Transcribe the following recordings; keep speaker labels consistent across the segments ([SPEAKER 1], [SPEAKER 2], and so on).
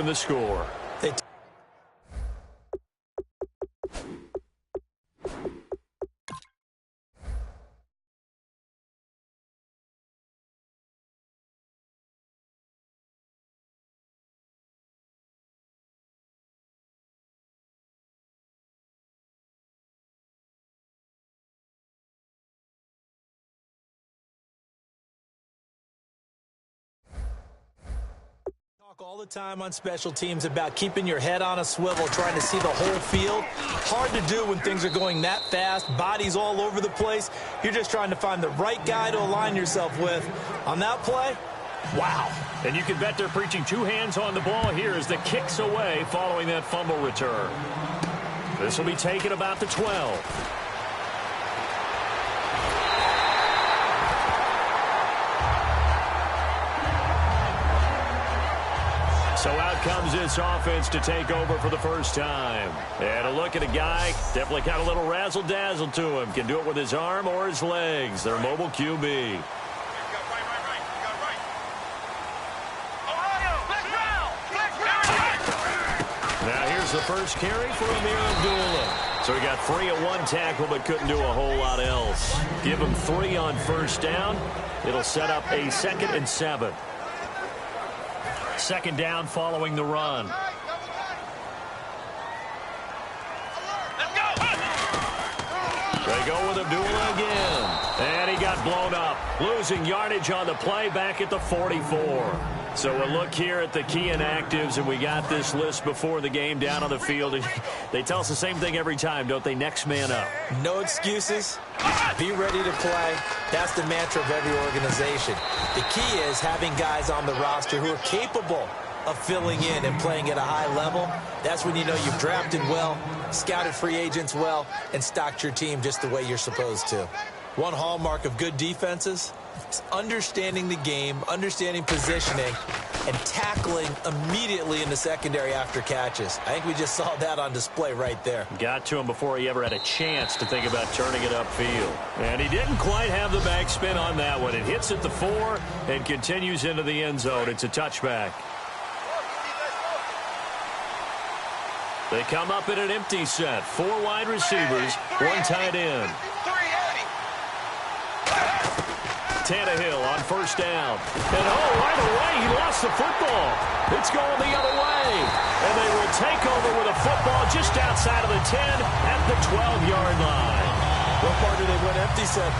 [SPEAKER 1] open the score.
[SPEAKER 2] All the time on special teams about keeping your head on a swivel, trying to see the whole field. Hard to do when things are going that fast, bodies all over the place. You're just trying to find the right guy to align yourself with. On that play, wow.
[SPEAKER 1] And you can bet they're preaching two hands on the ball here as the kick's away following that fumble return. This will be taken about the 12. So out comes this offense to take over for the first time. And a look at a guy, definitely got a little razzle-dazzle to him. Can do it with his arm or his legs. Their mobile QB. Now here's the first carry for Amir Abdullah. So he got 3 at one tackle but couldn't do a whole lot else. Give him 3 on first down. It'll set up a 2nd and 7. Second down following the run. They go with Abdullah again. And he got blown up. Losing yardage on the play back at the 44. So we'll look here at the key inactives, and we got this list before the game down on the field. They tell us the same thing every time, don't they? Next man up.
[SPEAKER 2] No excuses. Be ready to play. That's the mantra of every organization. The key is having guys on the roster who are capable of filling in and playing at a high level. That's when you know you've drafted well, scouted free agents well, and stocked your team just the way you're supposed to. One hallmark of good defenses is understanding the game, understanding positioning, and tackling immediately in the secondary after catches. I think we just saw that on display right there.
[SPEAKER 1] Got to him before he ever had a chance to think about turning it upfield. And he didn't quite have the backspin on that one. It hits at the 4 and continues into the end zone. It's a touchback. They come up in an empty set. 4 wide receivers, 1 tight end. Tannehill on first down. And right away, he lost the football. It's going the other way. And they will take over with a football just outside of the 10 at the 12-yard line.
[SPEAKER 2] What part did they win empty set?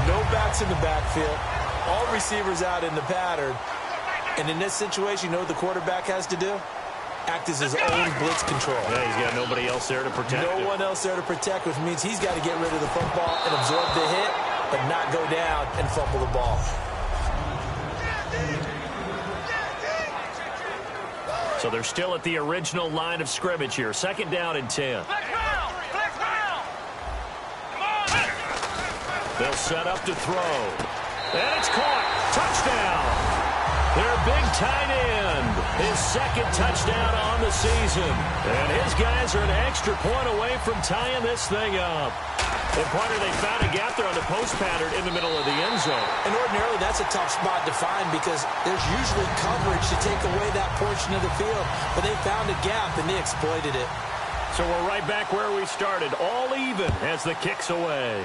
[SPEAKER 2] No backs in the backfield. All receivers out in the pattern. And in this situation, you know what the quarterback has to do? Act as his own blitz control.
[SPEAKER 1] Yeah, he's got nobody else there to protect him.
[SPEAKER 2] No one else there to protect, which means he's got to get rid of the football and absorb the hit, but not go down and fumble the ball.
[SPEAKER 1] So they're still at the original line of scrimmage here. 2nd down and 10. They'll set up to throw. And it's caught. Touchdown. Their big tight end. His 2nd touchdown on the season. And his guys are an extra point away from tying this thing up. And partner, they found a gap there on the post pattern in the middle of the end zone. And ordinarily, that's a tough spot to find because there's usually coverage to take away that portion of the field. But they found a gap, and they exploited it. So we're right back where we started. All even as the kick's away.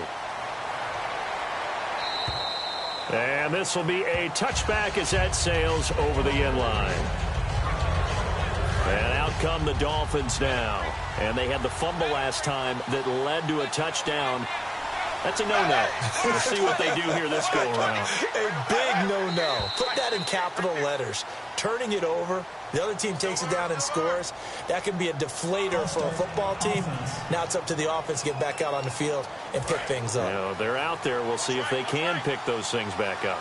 [SPEAKER 1] And this will be a touchback as that sails over the end line. And out come the Dolphins now. And they had the fumble last time that led to a touchdown. That's a no-no. We'll see what they do here this go-around.
[SPEAKER 2] A big no-no. Put that in capital letters. Turning it over, the other team takes it down and scores. That can be a deflator for a football team. Now it's up to the offense to get back out on the field and pick things up.
[SPEAKER 1] You know, they're out there. We'll see if they can pick those things back up.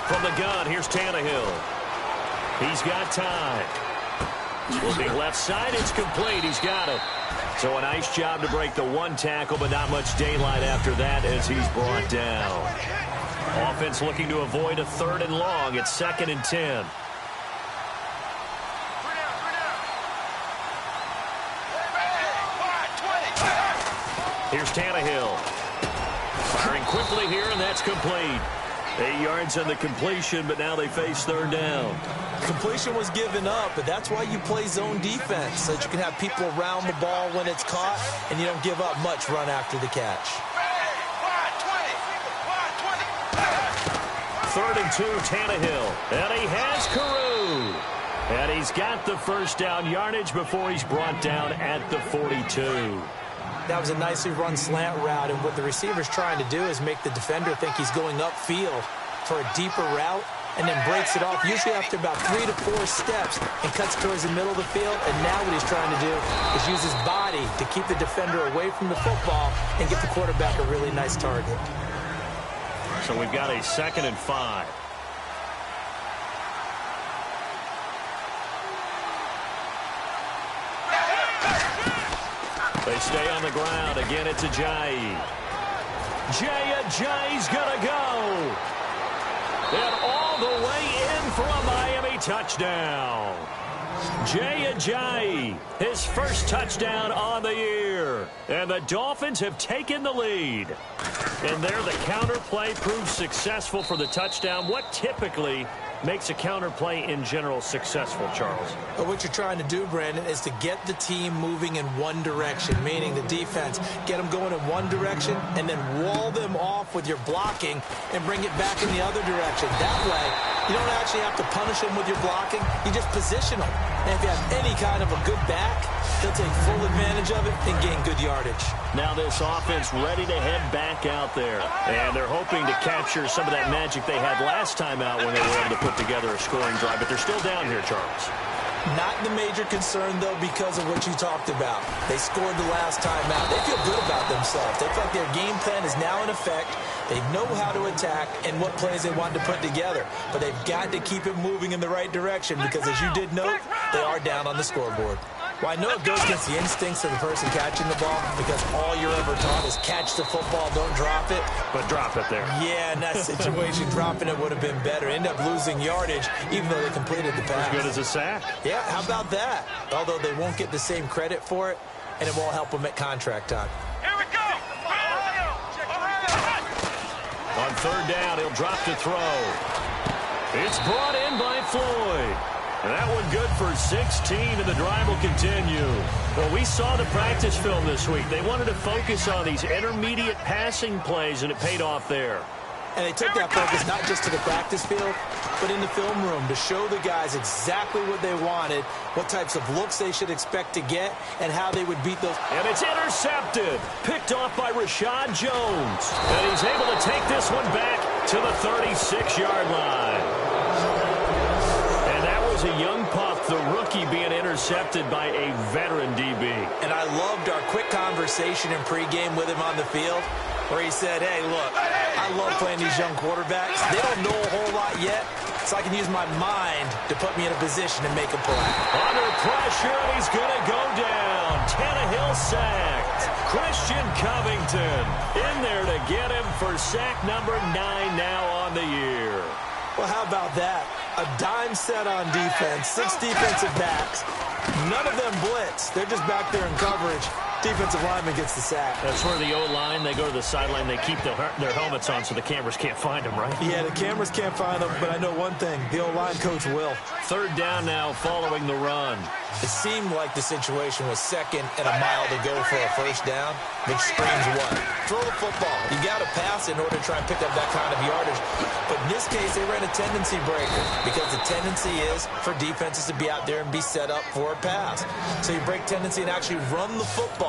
[SPEAKER 1] From the gun, here's Tannehill. He's got time. Looking left side, it's complete. He's got it. So a nice job to break the 1 tackle, but not much daylight after that as he's brought down. Offense looking to avoid a 3rd and long. It's 2nd and 10. Here's Tannehill. Firing quickly here, and that's complete. 8 yards on the completion, but now they face 3rd down.
[SPEAKER 2] Completion was given up, but that's why you play zone defense, so that you can have people around the ball when it's caught, and you don't give up much run after the catch.
[SPEAKER 1] 3rd and 2, Tannehill. And he has Carew. And he's got the 1st down yardage before he's brought down at the 42.
[SPEAKER 2] That was a nicely run slant route, and what the receiver's trying to do is make the defender think he's going upfield for a deeper route, and then breaks it off, usually after about 3 to 4 steps, and cuts towards the middle of the field. And now what he's trying to do is use his body to keep the defender away from the football and get the quarterback a really nice target.
[SPEAKER 1] So we've got a 2nd and 5. They stay on the ground. Again, it's Ajayi. Ajayi's going to go. And all the way in for a Miami touchdown. Ajayi, his 1st touchdown on the year. And the Dolphins have taken the lead. And there the counter play proves successful for the touchdown. What typically makes a counter play in general successful, Charles?
[SPEAKER 2] But what you're trying to do, Brandon, is to get the team moving in one direction, meaning the defense, get them going in one direction and then wall them off with your blocking and bring it back in the other direction. That way, you don't actually have to punish them with your blocking. You just position them. And if you have any kind of a good back, they'll take full advantage of it and gain good yardage.
[SPEAKER 1] Now this offense ready to head back out there. And they're hoping to capture some of that magic they had last time out when they were able to put together a scoring drive. But they're still down here, Charles.
[SPEAKER 2] Not the major concern, though, because of what you talked about. They scored the last time out. They feel good about themselves. They feel like their game plan is now in effect. They know how to attack and what plays they want to put together. But they've got to keep it moving in the right direction because, as you did note, they are down on the scoreboard. Well, I know it goes against the instincts of the person catching the ball because all you're ever taught is catch the football, don't drop it.
[SPEAKER 1] But drop it there.
[SPEAKER 2] Yeah, in that situation, dropping it would have been better. End up losing yardage, even though they completed the pass.
[SPEAKER 1] As good as a sack.
[SPEAKER 2] Yeah, how about that? Although they won't get the same credit for it, and it won't help them at contract time.
[SPEAKER 3] Here we go!
[SPEAKER 1] On 3rd down, he'll drop to throw. It's brought in by Floyd. And that one good for 16, and the drive will continue. Well, we saw the practice film this week. They wanted to focus on these intermediate passing plays, and it paid off there.
[SPEAKER 2] And they took that focus not just to the practice field, but in the film room to show the guys exactly what they wanted, what types of looks they should expect to get, and how they would beat those.
[SPEAKER 1] And it's intercepted. Picked off by Rashad Jones. And he's able to take this one back to the 36-yard line. A young pup, the rookie, being intercepted by a veteran DB.
[SPEAKER 2] And I loved our quick conversation in pregame with him on the field where he said, hey, look, I love playing these young quarterbacks. They don't know a whole lot yet, so I can use my mind to put me in a position to make a play.
[SPEAKER 1] Under pressure, and he's going to go down. Tannehill sacked. Christian Covington in there to get him for sack number 9 now on the year.
[SPEAKER 2] Well, how about that? A dime set on defense, 6 defensive backs. None of them blitz. They're just back there in coverage. Defensive lineman gets the sack.
[SPEAKER 1] That's where the O-line, they go to the sideline, they keep their helmets on so the cameras can't find them, right?
[SPEAKER 2] Yeah, the cameras can't find them, but I know one thing. The O-line coach will.
[SPEAKER 1] 3rd down now following the run.
[SPEAKER 2] It seemed like the situation was 2nd and a mile to go for a 1st down, which screams what? Throw the football. You got to pass in order to try and pick up that kind of yardage. But in this case, they ran a tendency breaker because the tendency is for defenses to be out there and be set up for a pass. So you break tendency and actually run the football.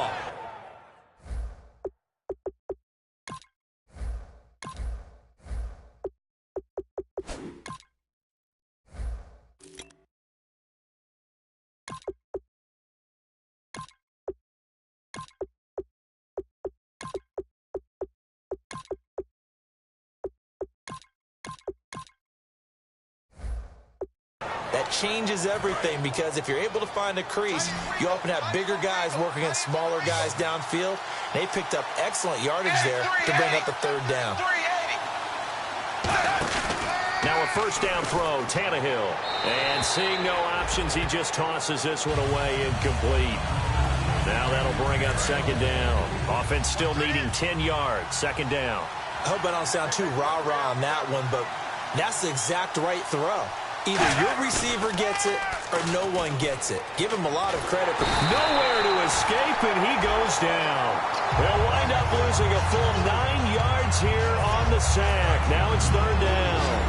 [SPEAKER 2] That changes everything because if you're able to find a crease, you often have bigger guys working against smaller guys downfield. They picked up excellent yardage there to bring up the 3rd down.
[SPEAKER 1] first down throw, Tannehill. And seeing no options, he just tosses this one away, incomplete. Now that'll bring up second down. Offense still needing 10 yards, second down.
[SPEAKER 2] I hope I don't sound too rah-rah on that one, but that's the exact right throw. Either your receiver gets it or no one gets it. Give him a lot of credit.
[SPEAKER 1] Nowhere to escape, and he goes down. They'll wind up losing a full 9 yards here on the sack. Now it's third down.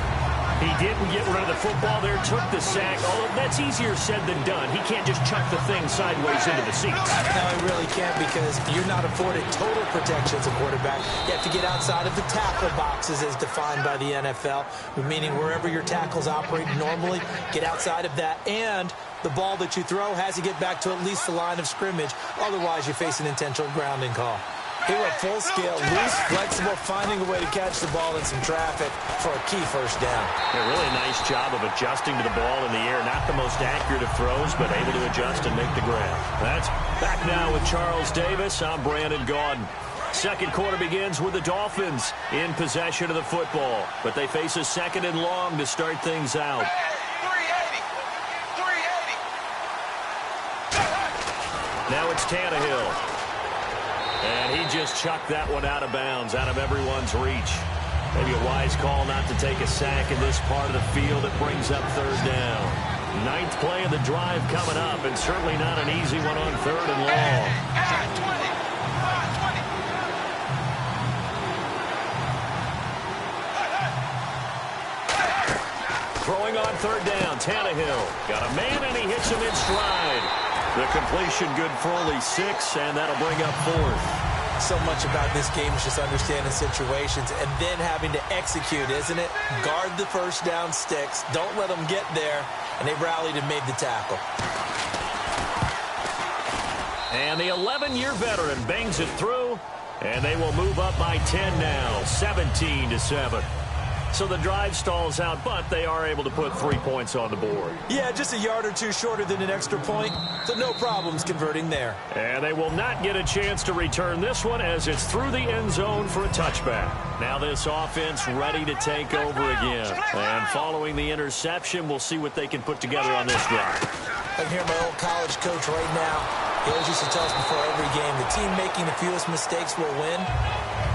[SPEAKER 1] He didn't get rid of the football there, took the sack. Although that's easier said than done. He can't just chuck the thing sideways into the seats.
[SPEAKER 2] No, he really can't because you're not afforded total protection as a quarterback. You have to get outside of the tackle boxes as defined by the NFL, meaning wherever your tackles operate normally, get outside of that. And the ball that you throw has to get back to at least the line of scrimmage. Otherwise, you face an intentional grounding call. He went full scale, loose, flexible, finding a way to catch the ball in some traffic for a key first down.
[SPEAKER 1] A really nice job of adjusting to the ball in the air. Not the most accurate of throws, but able to adjust and make the grab. That's back now with Charles Davis. I'm Brandon Gaudin. Second quarter begins with the Dolphins in possession of the football, but they face a second and long to start things out. 380. Now it's Tannehill. And he just chucked that one out of bounds, out of everyone's reach. Maybe a wise call not to take a sack in this part of the field. It brings up third down. Ninth play of the drive coming up, and certainly not an easy one on third and long. 20. Throwing on third down, Tannehill. Got a man, and he hits him in stride. The completion good for only 6, and that'll bring up fourth.
[SPEAKER 2] So much about this game is just understanding situations and then having to execute, isn't it? Guard the first down sticks. Don't let them get there. And they rallied and made the tackle.
[SPEAKER 1] And the 11-year veteran bangs it through, and they will move up by 10 now, 17-7. So the drive stalls out, but they are able to put 3 points on the board.
[SPEAKER 2] Yeah, just a yard or two shorter than an extra point, so no problems converting there.
[SPEAKER 1] And they will not get a chance to return this one as it's through the end zone for a touchback. Now this offense ready to take over again. And following the interception, we'll see what they can put together on this drive.
[SPEAKER 2] I can hear my old college coach right now. He always used to tell us before every game, the team making the fewest mistakes will win.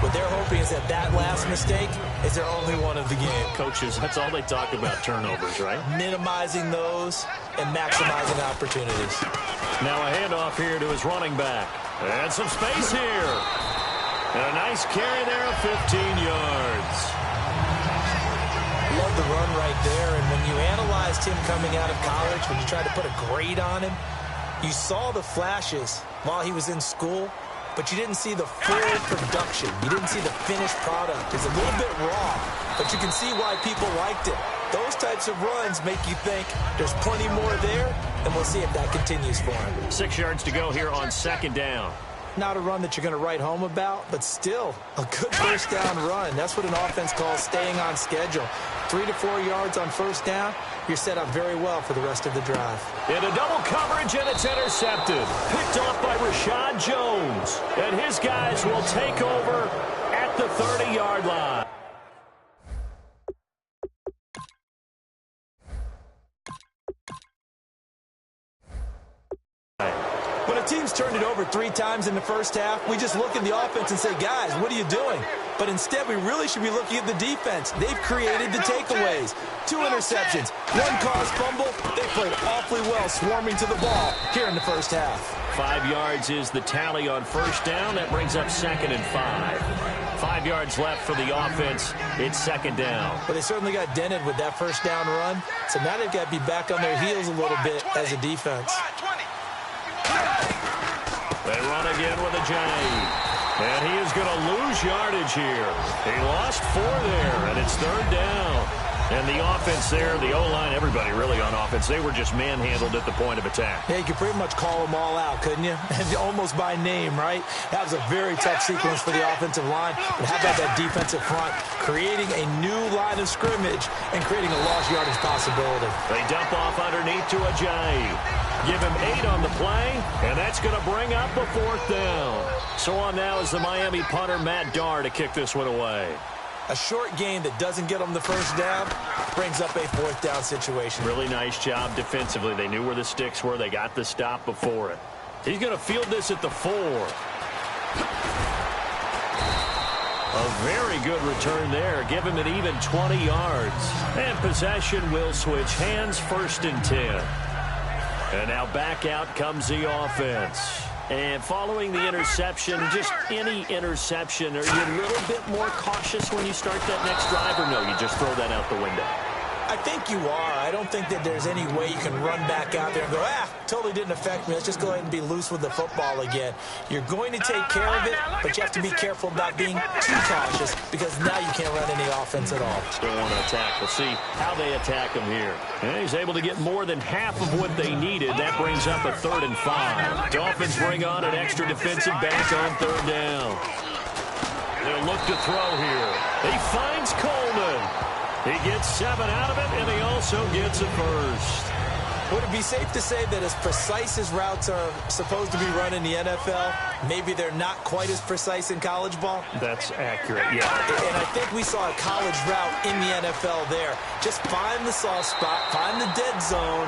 [SPEAKER 2] What they're hoping is that last mistake is their only one of the game.
[SPEAKER 1] Coaches, that's all they talk about, turnovers, right?
[SPEAKER 2] Minimizing those and maximizing opportunities.
[SPEAKER 1] Now a handoff here to his running back. And some space here. And a nice carry there of 15 yards.
[SPEAKER 2] Love the run right there. And when you analyzed him coming out of college, when you tried to put a grade on him, you saw the flashes while he was in school. But you didn't see the full production. You didn't see the finished product. It's a little bit raw, but you can see why people liked it. Those types of runs make you think there's plenty more there, and we'll see if that continues for him.
[SPEAKER 1] 6 yards to go here on second down.
[SPEAKER 2] Not a run that you're going to write home about, but still a good first down run. That's what an offense calls staying on schedule. 3 to 4 yards on first down, you're set up very well for the rest of the drive.
[SPEAKER 1] Into double coverage, and it's intercepted. Picked off by Rashad Jones. And his guys will take over at the 30-yard line.
[SPEAKER 2] When a team's turned it over 3 times in the first half, we just look at the offense and say, guys, what are you doing? But instead, we really should be looking at the defense. They've created the takeaways. 2 interceptions, 1 caused fumble. They played awfully well swarming to the ball here in the first half.
[SPEAKER 1] 5 yards is the tally on first down. That brings up second and 5. 5 yards left for the offense. It's second down.
[SPEAKER 2] But they certainly got dented with that first down run. So now they've got to be back on their heels a little bit as a defense.
[SPEAKER 1] They run again with a J. And he is going to lose yardage here. He lost 4 there, and it's third down. And the offense there, the O-line, everybody really on offense, they were just manhandled at the point of attack.
[SPEAKER 2] Yeah, you could pretty much call them all out, couldn't you? Almost by name, right? That was a very tough sequence for the offensive line. But how about that defensive front? Creating a new line of scrimmage and creating a lost yardage possibility.
[SPEAKER 1] They dump off underneath to Ajayi. Give him 8 on the play, and that's going to bring up a 4th down. So on now is the Miami punter, Matt Darr, to kick this one away.
[SPEAKER 2] A short gain that doesn't get them the first down brings up a fourth down situation.
[SPEAKER 1] Really nice job defensively. They knew where the sticks were. They got the stop before it. He's going to field this at the 4. A very good return there. Give him an even 20 yards. And possession will switch hands, 1st and 10. And now back out comes the offense. And following the interception, just any interception, are you a little bit more cautious when you start that next drive, or no, you just throw that out the window?
[SPEAKER 2] I think you are. I don't think that there's any way you can run back out there and go, totally didn't affect me. Let's just go ahead and be loose with the football again. You're going to take care of it, but you have to be careful about being too cautious because now you can't run any offense at all.
[SPEAKER 1] Still want to attack. We'll see how they attack him here. And he's able to get more than half of what they needed. That brings up a 3rd and 5. Dolphins bring on an extra defensive back on 3rd down. They'll look to throw here. He finds Coleman. He gets 7 out of it, and he also gets a first.
[SPEAKER 2] Would it be safe to say that as precise as routes are supposed to be run in the NFL, maybe they're not quite as precise in college ball?
[SPEAKER 1] That's accurate, yeah.
[SPEAKER 2] And I think we saw a college route in the NFL there. Just find the soft spot, find the dead zone,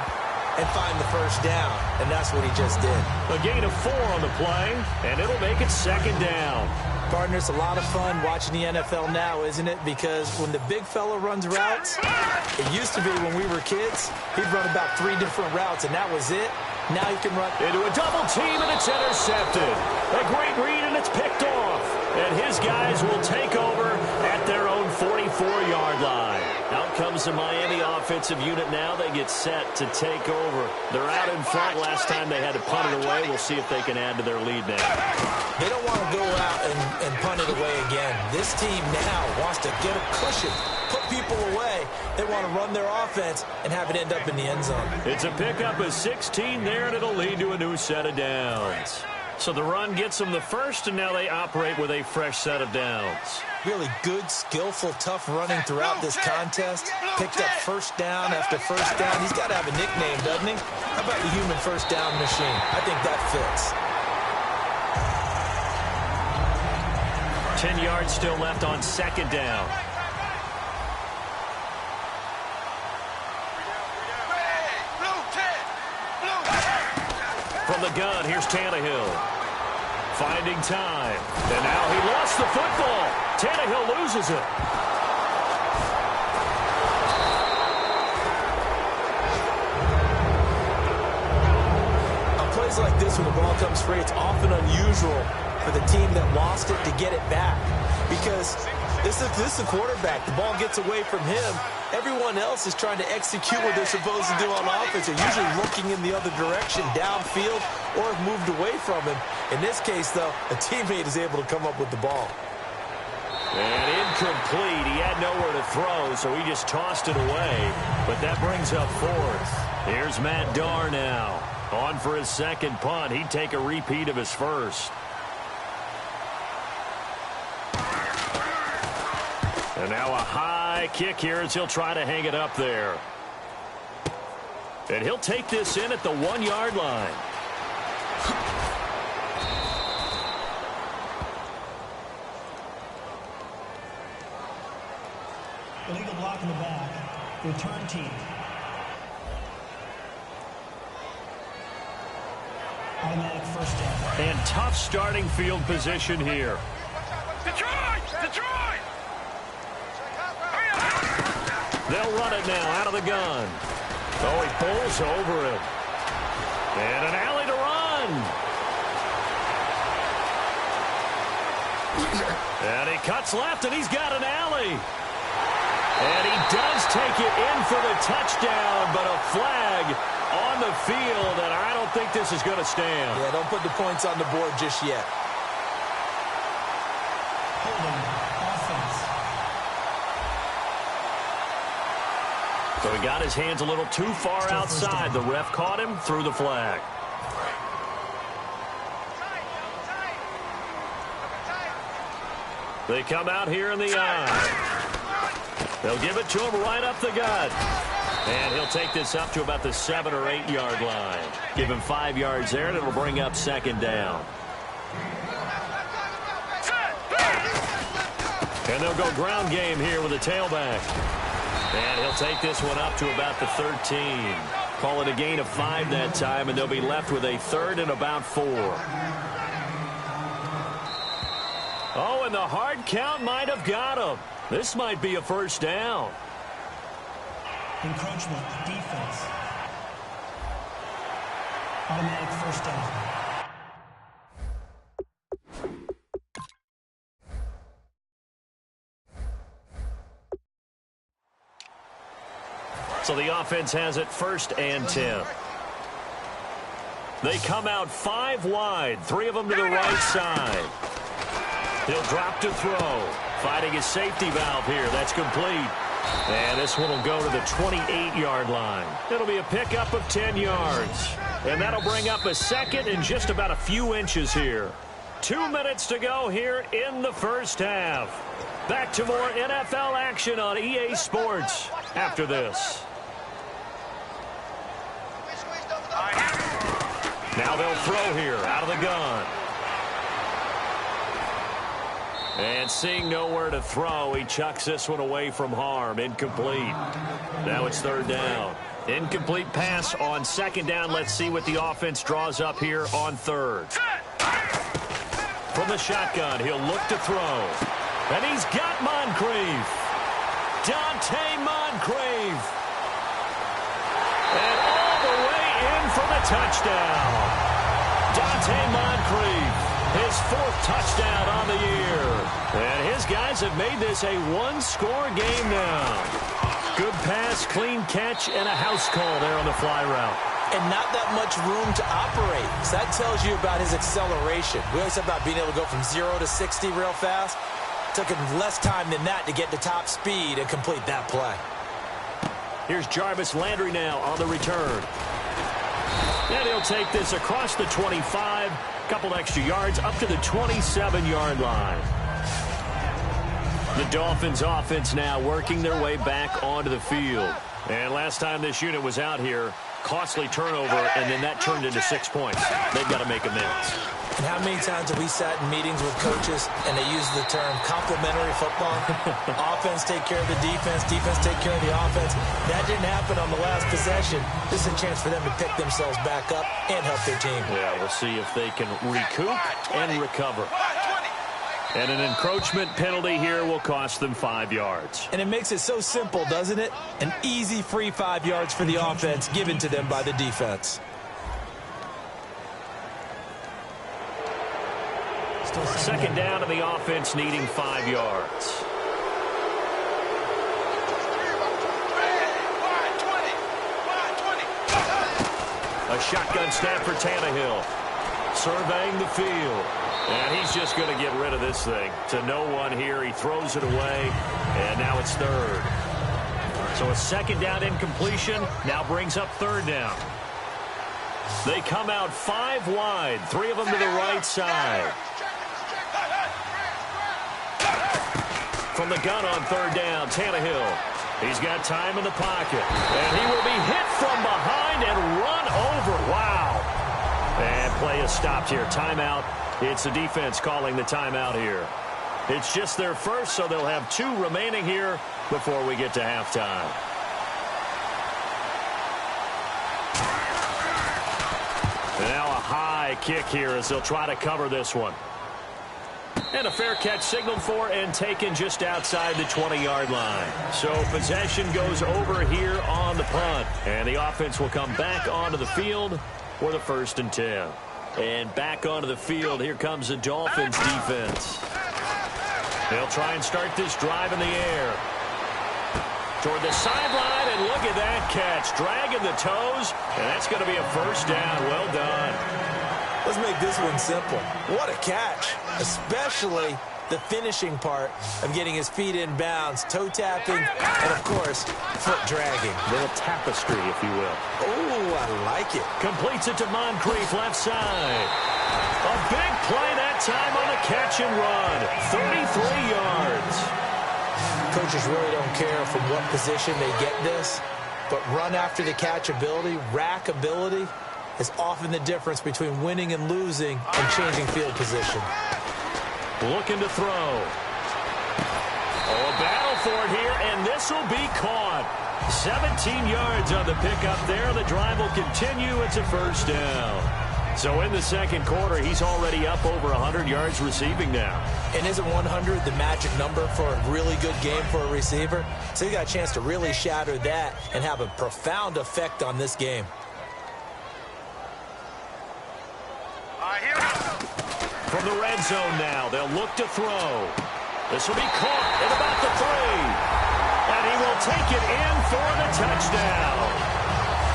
[SPEAKER 2] and find the first down. And that's what he just did.
[SPEAKER 1] A gain of 4 on the play, and it'll make it 2nd down.
[SPEAKER 2] Partner, it's a lot of fun watching the NFL now, isn't it? Because when the big fella runs routes, it used to be when we were kids, he'd run about 3 different routes, and that was it. Now he can run
[SPEAKER 1] into a double team, and it's intercepted. A great read, and it's picked off. And his guys will take over at their own 44-yard line. Out comes the Miami offensive unit now. They get set to take over. They're out in front. Last time they had to punt it away. We'll see if they can add to their lead now.
[SPEAKER 2] They don't want to go out and punt it away again. This team now wants to get a cushion, put people away. They want to run their offense and have it end up in the end zone.
[SPEAKER 1] It's a pickup of 16 there, and it'll lead to a new set of downs. So the run gets them the first, and now they operate with a fresh set of downs.
[SPEAKER 2] Really good, skillful, tough running throughout this contest. Picked up first down after first down. He's got to have a nickname, doesn't he? How about the human first down machine? I think that fits.
[SPEAKER 1] 10 yards still left on 2nd down. From the gun, here's Tannehill. Finding time. And now he lost the football. Tannehill loses it.
[SPEAKER 2] On plays like this, when the ball comes free, it's often unusual for the team that lost it to get it back. Because this is the quarterback. The ball gets away from him. Everyone else is trying to execute what they're supposed to do on offense. They're usually looking in the other direction, downfield, or have moved away from him. In this case, though, a teammate is able to come up with the ball.
[SPEAKER 1] And incomplete. He had nowhere to throw, so he just tossed it away. But that brings up 4th. Here's Matt Darr now. On for his 2nd punt. He'd take a repeat of his first. And now a high kick here as he'll try to hang it up there. And he'll take this in at the 1-yard line.
[SPEAKER 3] Illegal block in the back. Return team. Automatic first down.
[SPEAKER 1] And tough starting field position here.
[SPEAKER 4] Detroit!
[SPEAKER 1] They'll run it now out of the gun. Oh, he pulls over him. And an alley to run. And he cuts left, and he's got an alley. And he does take it in for the touchdown, but a flag on the field, and I don't think this is going to stand.
[SPEAKER 2] Yeah, don't put the points on the board just yet.
[SPEAKER 1] So he got his hands a little too far outside. The ref caught him, threw the flag. They come out here in the eye. They'll give it to him right up the gut. And he'll take this up to about the 7- or 8-yard line. Give him 5 yards there, and it'll bring up 2nd down. And they'll go ground game here with a tailback. And he'll take this one up to about the 13. Call it a gain of 5 that time, and they'll be left with a 3rd and about 4. Oh, and the hard count might have got him. This might be a first down.
[SPEAKER 3] Encroachment, defense. Automatic first down.
[SPEAKER 1] So the offense has it 1st and 10. They come out 5 wide, 3 of them to the right side. He'll drop to throw. Fighting his safety valve here. That's complete. And this one will go to the 28-yard line. It'll be a pickup of 10 yards. And that'll bring up a 2nd and just about a few inches here. 2 minutes to go here in the first half. Back to more NFL action on EA Sports after this. Now they'll throw here out of the gun. And seeing nowhere to throw, he chucks this one away from harm. Incomplete. Now it's 3rd down. Incomplete pass on 2nd down. Let's see what the offense draws up here on 3rd. From the shotgun, he'll look to throw. And he's got Moncrief. Dante Moncrief. And all the way in for the touchdown. Dante Moncrief. His 4th touchdown on the year. And his guys have made this a 1-score game now. Good pass, clean catch, and a house call there on the fly route.
[SPEAKER 2] And not that much room to operate. So that tells you about his acceleration. We always talk about being able to go from 0 to 60 real fast. Took him less time than that to get to top speed and complete that play.
[SPEAKER 1] Here's Jarvis Landry now on the return. And he'll take this across the 25. Couple extra yards up to the 27-yard line. The Dolphins offense now working their way back onto the field. And last time this unit was out here, costly turnover, and then that turned into 6 points. They've got to make amends.
[SPEAKER 2] And how many times have we sat in meetings with coaches and they use the term complementary football? Offense take care of the defense, defense take care of the offense. That didn't happen on the last possession. This is a chance for them to pick themselves back up and help their team.
[SPEAKER 1] Yeah, we'll see if they can recoup and recover. And an encroachment penalty here will cost them 5 yards.
[SPEAKER 2] And it makes it so simple, doesn't it? An easy free 5 yards for the offense given to them by the defense.
[SPEAKER 1] 2nd down and the offense needing 5 yards. A shotgun snap for Tannehill. Surveying the field. And he's just going to get rid of this thing. To no one here. He throws it away. And now it's 3rd. So a 2nd down incompletion now brings up 3rd down. They come out 5 wide. 3 of them to the right side. From the gun on 3rd down, Tannehill. He's got time in the pocket. And he will be hit from behind and run over. Wow. And play is stopped here. Timeout. It's the defense calling the timeout here. It's just their first, so they'll have 2 remaining here before we get to halftime. And now a high kick here as they'll try to cover this one. And a fair catch signaled for and taken just outside the 20-yard line. So possession goes over here on the punt. And the offense will come back onto the field for the 1st and 10. And back onto the field, here comes the Dolphins defense. They'll try and start this drive in the air. Toward the sideline, and look at that catch. Dragging the toes, and that's going to be a 1st down. Well done.
[SPEAKER 2] Let's make this one simple. What a catch, especially the finishing part of getting his feet in bounds, toe tapping, and, of course, foot dragging.
[SPEAKER 1] A little tapestry, if you will.
[SPEAKER 2] Oh, I like it.
[SPEAKER 1] Completes it to Moncrief, left side. A big play that time on the catch and run. 33 yards.
[SPEAKER 2] Coaches really don't care from what position they get this, but run after the catch ability, rack ability, is often the difference between winning and losing and changing field position.
[SPEAKER 1] Looking to throw. Oh, a battle for it here, and this will be caught. 17 yards on the pickup there. The drive will continue. It's a first down. So in the second quarter, he's already up over 100 yards receiving now.
[SPEAKER 2] And isn't 100 the magic number for a really good game for a receiver? So he got a chance to really shatter that and have a profound effect on this game.
[SPEAKER 1] From the red zone now, they'll look to throw. This will be caught at about the 3. And he will take it in for the touchdown.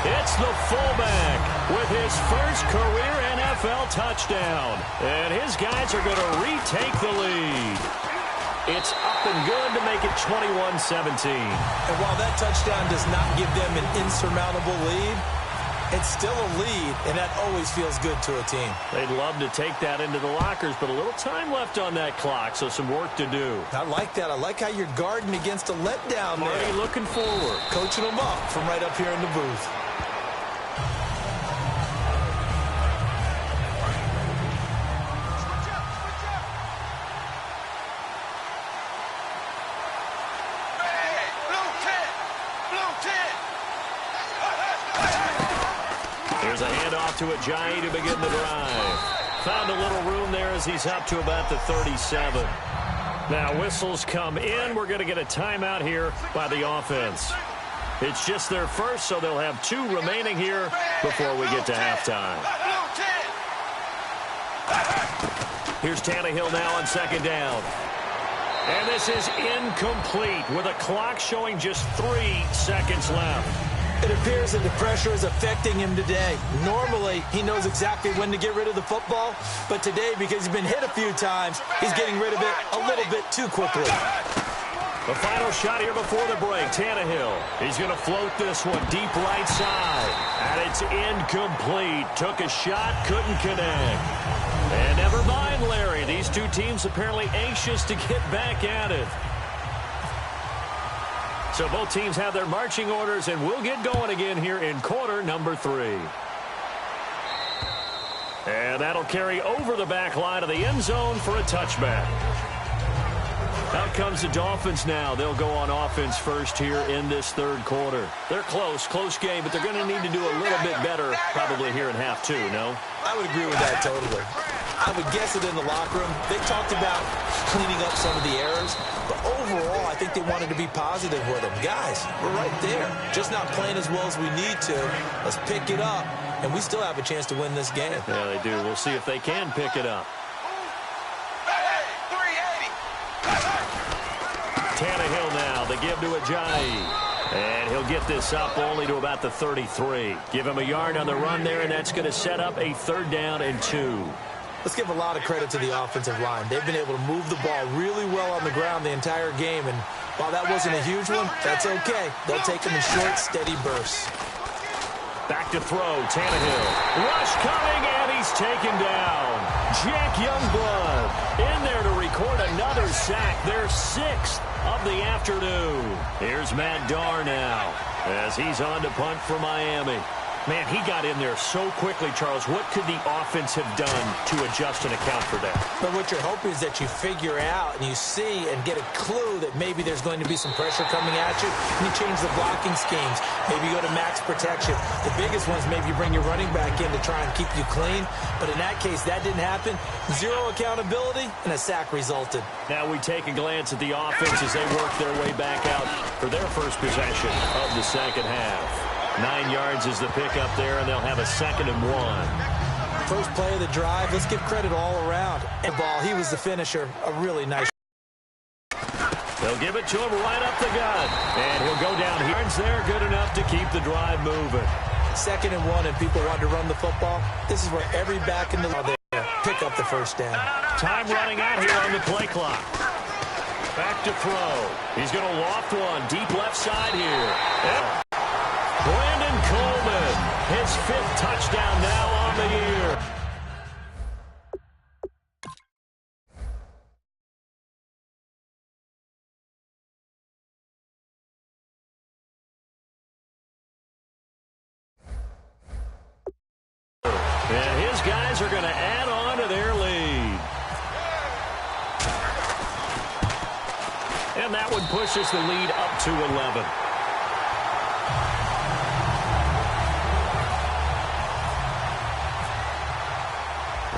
[SPEAKER 1] It's the fullback with his first career NFL touchdown. And his guys are going to retake the lead. It's up and good to make it 21-17.
[SPEAKER 2] And while that touchdown does not give them an insurmountable lead, it's still a lead, and that always feels good to a team.
[SPEAKER 1] They'd love to take that into the lockers, but a little time left on that clock, so some work to do.
[SPEAKER 2] I like that. I like how you're guarding against a letdown there.
[SPEAKER 1] Already looking forward.
[SPEAKER 2] Coaching them up from right up here in the booth.
[SPEAKER 1] There's a handoff to Ajayi to begin the drive. Found a little room there as he's up to about the 37. Now whistles come in. We're going to get a timeout here by the offense. It's just their first, so they'll have 2 remaining here before we get to halftime. Here's Tannehill now on second down. And this is incomplete with a clock showing just 3 seconds left.
[SPEAKER 2] It appears that the pressure is affecting him today. Normally, he knows exactly when to get rid of the football, but today, because he's been hit a few times, he's getting rid of it a little bit too quickly.
[SPEAKER 1] The final shot here before the break, Tannehill. He's going to float this one deep right side, and it's incomplete. Took a shot, couldn't connect. And never mind, Larry. These two teams apparently anxious to get back at it. So both teams have their marching orders, and we'll get going again here in quarter number 3. And that'll carry over the back line of the end zone for a touchback. Out comes the Dolphins now. They'll go on offense first here in this third quarter. They're close game, but they're going to need to do a little bit better probably here in half 2, no?
[SPEAKER 2] I would agree with that totally. I would guess it in the locker room. They talked about cleaning up some of the errors, but overall, I think they wanted to be positive with them. Guys, we're right there. Just not playing as well as we need to. Let's pick it up, and we still have a chance to win this game.
[SPEAKER 1] Yeah, they do. We'll see if they can pick it up. Tannehill now, the give to Ajayi. And he'll get this up only to about the 33. Give him a yard on the run there, and that's going to set up a 3rd down and 2.
[SPEAKER 2] Let's give a lot of credit to the offensive line. They've been able to move the ball really well on the ground the entire game, and while that wasn't a huge one, that's okay. They'll take them in short, steady bursts.
[SPEAKER 1] Back to throw, Tannehill. Rush coming, and he's taken down. Jack Youngblood in there to record another sack, their 6th of the afternoon. Here's Matt Darr now as he's on to punt for Miami. Man, he got in there so quickly, Charles. What could the offense have done to adjust and account for that?
[SPEAKER 2] But what you're hoping is that you figure out and you see and get a clue that maybe there's going to be some pressure coming at you, and you change the blocking schemes. Maybe you go to max protection. The biggest one is maybe you bring your running back in to try and keep you clean. But in that case, that didn't happen. 0 accountability, and a sack resulted.
[SPEAKER 1] Now we take a glance at the offense as they work their way back out for their first possession of the second half. 9 yards is the pickup there, and they'll have a 2nd and 1.
[SPEAKER 2] First play of the drive, let's give credit all around. And ball, he was the finisher. A really nice.
[SPEAKER 1] They'll give it to him right up the gut. And he'll go down here. There, good enough to keep the drive moving.
[SPEAKER 2] 2nd and 1, and people want to run the football. This is where every back in the there pick up the first down.
[SPEAKER 1] Time running out here on the play clock. Back to throw. He's going to loft one deep left side here. Yep. Brandon Coleman, his 5th touchdown now on the year. And his guys are going to add on to their lead. And that pushes the lead up to 11.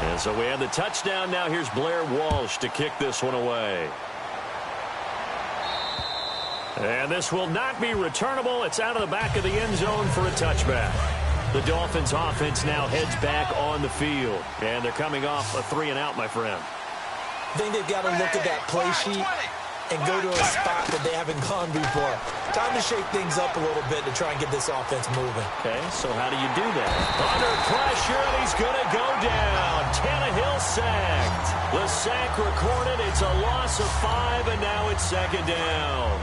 [SPEAKER 1] And so we have the touchdown. Now here's Blair Walsh to kick this one away. And this will not be returnable. It's out of the back of the end zone for a touchback. The Dolphins offense now heads back on the field. And they're coming off a 3-and-out, my friend.
[SPEAKER 2] I think they've got to look at that play sheet and go to a spot that they haven't gone before. Time to shake things up a little bit to try and get this offense moving.
[SPEAKER 1] Okay, so how do you do that? Under pressure, and he's going to go down. Tannehill sacked. The sack recorded. It's a loss of 5, and now it's second down.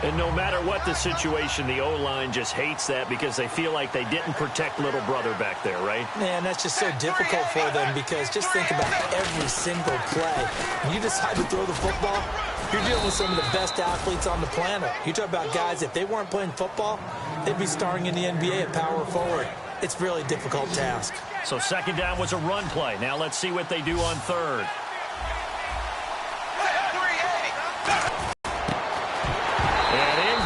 [SPEAKER 1] And no matter what the situation, the O-line just hates that because they feel like they didn't protect little brother back there, right?
[SPEAKER 2] Man, that's just so difficult for them because just think about every single play. When you decide to throw the football, you're dealing with some of the best athletes on the planet. You talk about guys, if they weren't playing football, they'd be starring in the NBA at power forward. It's really a difficult task.
[SPEAKER 1] So second down was a run play. Now let's see what they do on third.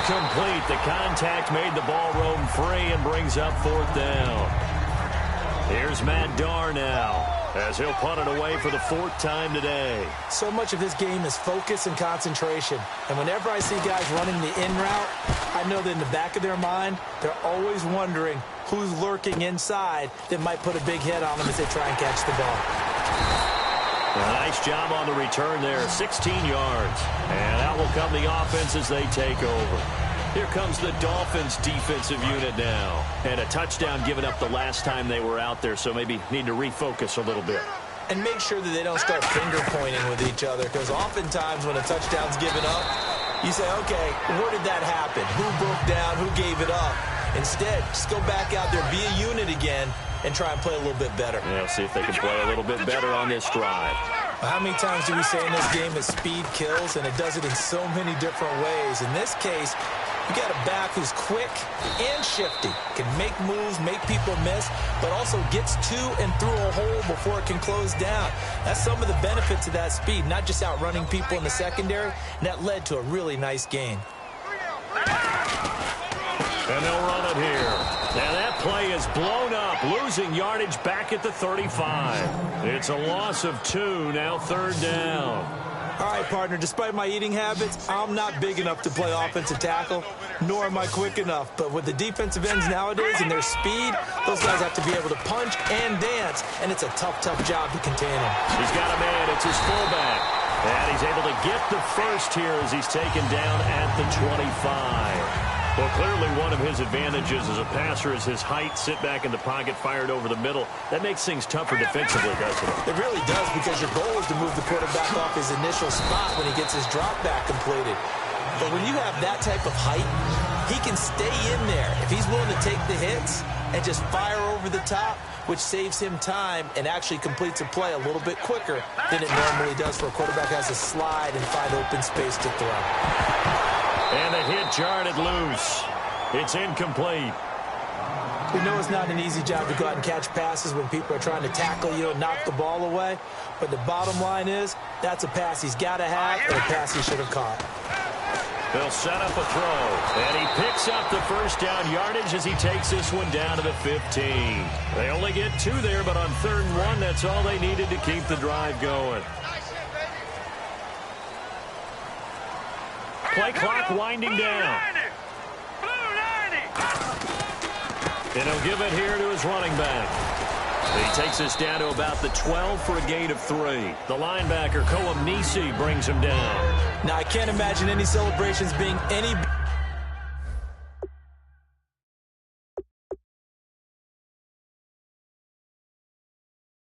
[SPEAKER 1] Complete. The contact made the ball roam free and brings up fourth down. Here's Matt Darr now as he'll punt it away for the 4th time today.
[SPEAKER 2] So much of this game is focus and concentration. And whenever I see guys running the in route, I know that in the back of their mind, they're always wondering who's lurking inside that might put a big hit on them as they try and catch the ball.
[SPEAKER 1] A nice job on the return there, 16 yards. And out will come the offense as they take over. Here comes the Dolphins defensive unit now. And a touchdown given up the last time they were out there, so maybe need to refocus a little bit.
[SPEAKER 2] And make sure that they don't start finger pointing with each other, because oftentimes when a touchdown's given up, you say, okay, where did that happen? Who broke down? Who gave it up? Instead, just go back out there, be a unit again, and try and play a little bit better.
[SPEAKER 1] Yeah, see if they can play a little bit better on this drive.
[SPEAKER 2] How many times do we say in this game that speed kills, and it does it in so many different ways? In this case, you got a back who's quick and shifty, can make moves, make people miss, but also gets to and through a hole before it can close down. That's some of the benefits of that speed, not just outrunning people in the secondary, and that led to a really nice gain.
[SPEAKER 1] And they'll run it here. Now that play is blown up, losing yardage back at the 35. It's a loss of 2, now 3rd down.
[SPEAKER 2] All right, partner, despite my eating habits, I'm not big enough to play offensive tackle, nor am I quick enough. But with the defensive ends nowadays and their speed, those guys have to be able to punch and dance, and it's a tough, tough job to contain them.
[SPEAKER 1] He's got a man. It's his fullback. And he's able to get the first here as he's taken down at the 25. Well, clearly one of his advantages as a passer is his height, sit back in the pocket, fired over the middle. That makes things tougher defensively, doesn't it?
[SPEAKER 2] It really does, because your goal is to move the quarterback off his initial spot when he gets his drop back completed. But when you have that type of height, he can stay in there if he's willing to take the hits and just fire over the top, which saves him time and actually completes a play a little bit quicker than it normally does for a quarterback who has to slide and find open space to throw.
[SPEAKER 1] And the hit jarred it loose. It's incomplete.
[SPEAKER 2] We know it's not an easy job to go out and catch passes when people are trying to tackle you and knock the ball away. But the bottom line is, that's a pass he's got to have or a pass he should have caught.
[SPEAKER 1] They'll set up a throw. And he picks up the first down yardage as he takes this one down to the 15. They only get 2 there, but on 3rd and 1, that's all they needed to keep the drive going. Play clock winding down. And he'll give it here to his running back. He takes us down to about the 12 for a gain of 3. The linebacker, Koam Nisi, brings him down.
[SPEAKER 2] Now, I can't imagine any celebrations being any